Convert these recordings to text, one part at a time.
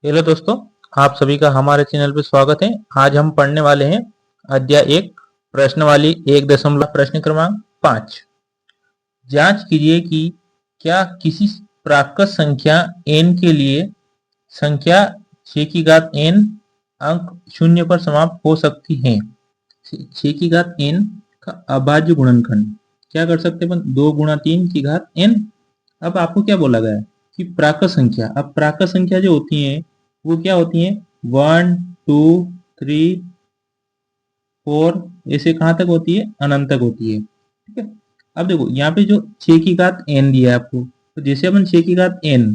Hello दोस्तों, आप सभी का हमारे चैनल पर स्वागत है। आज हम पढ़ने वाले हैं अध्याय 1 प्रश्नावली 1 प्रश्न क्रमांक 5। जांच कीजिए कि क्या किसी प्राकृत संख्या n के लिए संख्या 6 की घात n अंक शून्य पर समाप्त हो सकती है। 6 की घात n का अभाज्य गुणनखंड क्या कर सकते हैं अपन? 2 गुणा 3 की घात n। अब आपको क्या बोला गया है कि प्राकृत संख्या, अब प्राकृत संख्या जो होती है वो क्या होती है? 1 2 3 4 ऐसे कहां तक होती है? अनंत तक होती है। ठीक है। अब देखो यहाँ पे जो 6 की घात n दिया है आपको, तो जैसे अपन 6 की घात n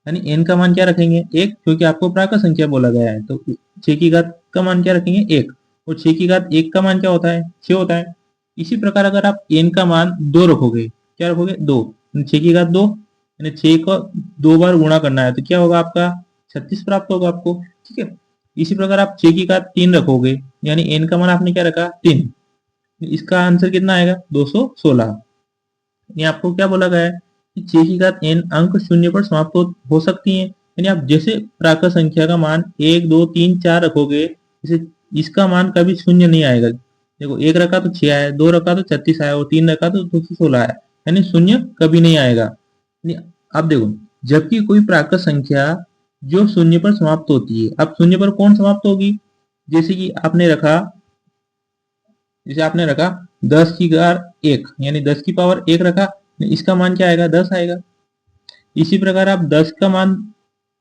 यानी n का मान क्या रखेंगे? 1, क्योंकि आपको प्राकृत संख्या बोला गया है। तो 6 की घात का मान क्या रखेंगे? 1। और 6 की घात 1 का मान क्या होता है? 6 होता है। इसी प्रकार अगर आप n का मान 2 रखोगे, क्या रखोगे? 2। 6 की घात 2 यानी 6 को 2 बार गुणा करना है, तो क्या होगा आपका? 36 प्राप्त होगा आपको। ठीक है। इसी प्रकार आप 6 की घात 3 रखोगे, यानी n का मान आपने क्या रखा? 3। इसका आंसर कितना आएगा? 216। यानी आपको क्या बोला गया है कि 6 की घात n अंक शून्य पर समाप्त हो सकती है। यानी आप जैसे प्राकृत संख्या का मान 1 2 3 4 रखोगे, जैसे इसका मान कभी शून्य नहीं आएगा। देखो, 1 रखा तो 6 आया, 2 रखा तो 36 आया, और 3 रखा तो 216 आया, यानी शून्य कभी नहीं आएगा। अब देखो, जबकि कोई प्राकृत संख्या जो शून्य पर समाप्त होती है, अब शून्य पर कौन समाप्त होगी? जैसे कि आपने रखा 10 की घात 1, यानी 10 की पावर 1 रखा, इसका मान क्या आएगा? 10 आएगा। इसी प्रकार आप 10 का मान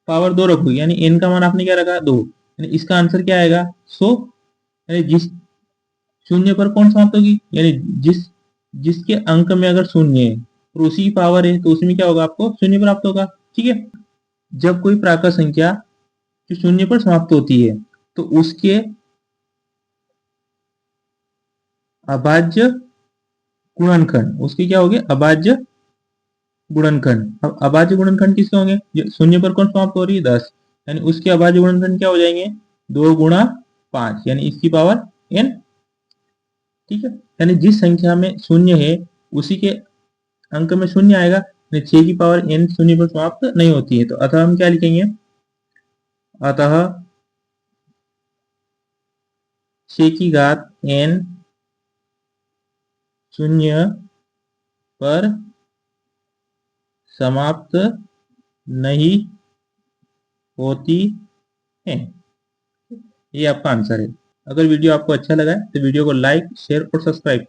पावर 2 रखोगे, यानी n का मान आपने क्या रखा? 2, यानी इसका आंसर क्या आएगा? 100। यानी जिस शून्य पर कौन समाप्त होगी, यानी जिसके अंक में अगर शून्य है और उसी पावर है, तो उसमें क्या होगा? आपको शून्य प्राप्त होगा। ठीक है। जब कोई प्राकृत संख्या जो शून्य पर समाप्त होती है, तो उसके अभाज्य गुणनखंड, उसके क्या होंगे? अभाज्य गुणनखंड। अब अभाज्य गुणनखंड किसके होंगे? जो शून्य पर कौन समाप्त हो रही है? 10, यानी उसके अभाज्य गुणनखंड क्या हो जाएंगे? 2 गुणा 5, यानी इसकी पावर n। ठीक है। यानी जिस संख्या में शून्य है उसी के अंक में शून्य आएगा, यानी 6 की पावर n शून्य पर समाप्त नहीं होती है। तो अतः हम क्या लिखेंगे? अतः 6 की घात n शून्य पर समाप्त नहीं होती है। ये आपका आंसर है। अगर वीडियो आपको अच्छा लगा है तो वीडियो को लाइक शेयर और सब्सक्राइब करें।